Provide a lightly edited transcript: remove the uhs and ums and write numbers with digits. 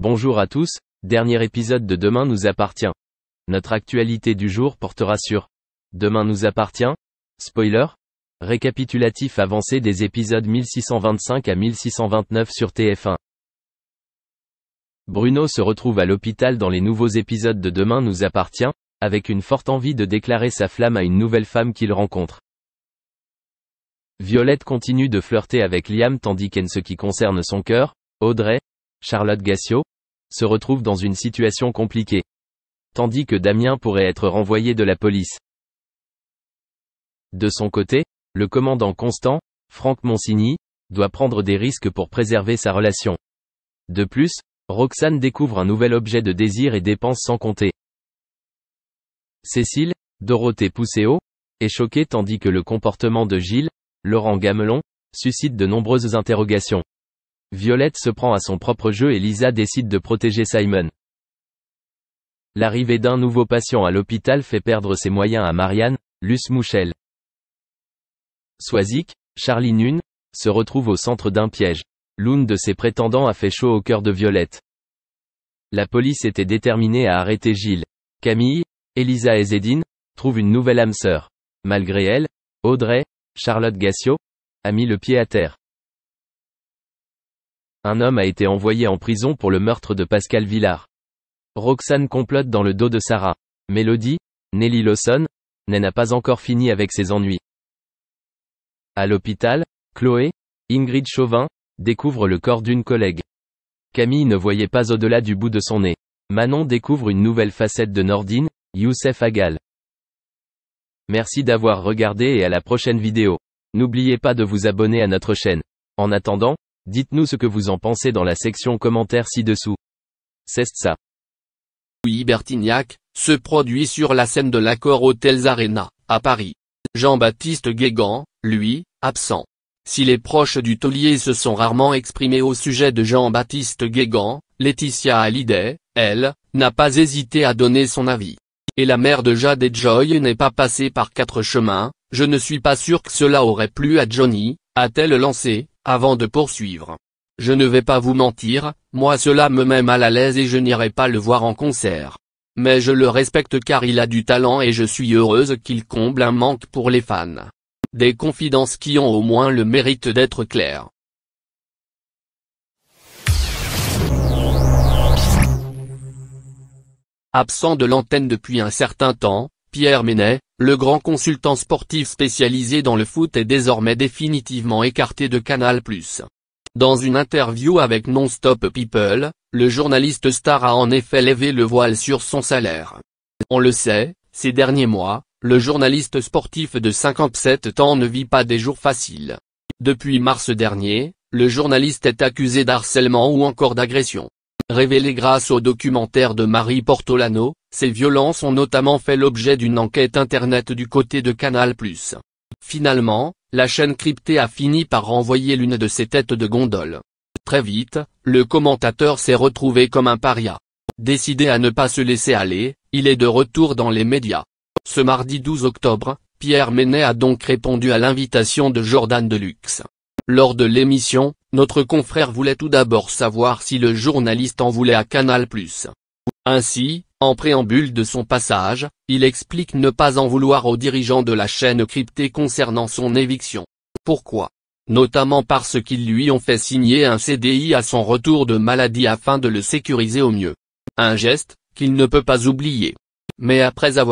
Bonjour à tous, dernier épisode de Demain nous appartient. Notre actualité du jour portera sur Demain nous appartient, spoiler, récapitulatif avancé des épisodes 1625 à 1629 sur TF1. Bruno se retrouve à l'hôpital dans les nouveaux épisodes de Demain nous appartient, avec une forte envie de déclarer sa flamme à une nouvelle femme qu'il rencontre. Violette continue de flirter avec Liam tandis qu'en ce qui concerne son cœur, Audrey, Charlotte Gassio, se retrouve dans une situation compliquée. Tandis que Damien pourrait être renvoyé de la police. De son côté, le commandant Constant, Franck Monsigny, doit prendre des risques pour préserver sa relation. De plus, Roxane découvre un nouvel objet de désir et dépense sans compter. Cécile, Dorothée Pousseau, est choquée tandis que le comportement de Gilles, Laurent Gamelon, suscite de nombreuses interrogations. Violette se prend à son propre jeu et Lisa décide de protéger Simon. L'arrivée d'un nouveau patient à l'hôpital fait perdre ses moyens à Marianne, Luce Mouchel. Swazik, Charlie Nunn, se retrouve au centre d'un piège. L'une de ses prétendants a fait chaud au cœur de Violette. La police était déterminée à arrêter Gilles. Camille, Elisa et Zédine, trouvent une nouvelle âme sœur. Malgré elle, Audrey, Charlotte Gassio, a mis le pied à terre. Un homme a été envoyé en prison pour le meurtre de Pascal Villard. Roxane complote dans le dos de Sarah. Mélodie, Nelly Lawson, n'a pas encore fini avec ses ennuis. À l'hôpital, Chloé, Ingrid Chauvin, découvre le corps d'une collègue. Camille ne voyait pas au-delà du bout de son nez. Manon découvre une nouvelle facette de Nordine, Youssef Agal. Merci d'avoir regardé et à la prochaine vidéo. N'oubliez pas de vous abonner à notre chaîne. En attendant, dites-nous ce que vous en pensez dans la section commentaires ci-dessous. C'est ça. Louis Bertignac, se produit sur la scène de l'Accor Hotels Arena, à Paris. Jean-Baptiste Guégan, lui, absent. Si les proches du taulier se sont rarement exprimés au sujet de Jean-Baptiste Guégan, Laetitia Hallyday, elle, n'a pas hésité à donner son avis. Et la mère de Jade et Joy n'est pas passée par quatre chemins, je ne suis pas sûr que cela aurait plu à Johnny, a-t-elle lancé, avant de poursuivre. Je ne vais pas vous mentir, moi cela me met mal à l'aise et je n'irai pas le voir en concert. Mais je le respecte car il a du talent et je suis heureuse qu'il comble un manque pour les fans. Des confidences qui ont au moins le mérite d'être claires. Absent de l'antenne depuis un certain temps, Pierre Ménet, le grand consultant sportif spécialisé dans le foot est désormais définitivement écarté de Canal+. Dans une interview avec Non-Stop People, le journaliste star a en effet levé le voile sur son salaire. On le sait, ces derniers mois, le journaliste sportif de 57 ans ne vit pas des jours faciles. Depuis mars dernier, le journaliste est accusé d'harcèlement ou encore d'agression. Révélé grâce au documentaire de Marie Portolano, ces violences ont notamment fait l'objet d'une enquête internet du côté de Canal+. Finalement, la chaîne cryptée a fini par renvoyer l'une de ses têtes de gondole. Très vite, le commentateur s'est retrouvé comme un paria. Décidé à ne pas se laisser aller, il est de retour dans les médias. Ce mardi 12 octobre, Pierre Ménet a donc répondu à l'invitation de Jordan Deluxe. Lors de l'émission, notre confrère voulait tout d'abord savoir si le journaliste en voulait à Canal+. Ainsi, en préambule de son passage, il explique ne pas en vouloir aux dirigeants de la chaîne cryptée concernant son éviction. Pourquoi ? Notamment parce qu'ils lui ont fait signer un CDI à son retour de maladie afin de le sécuriser au mieux. Un geste qu'il ne peut pas oublier. Mais après avoir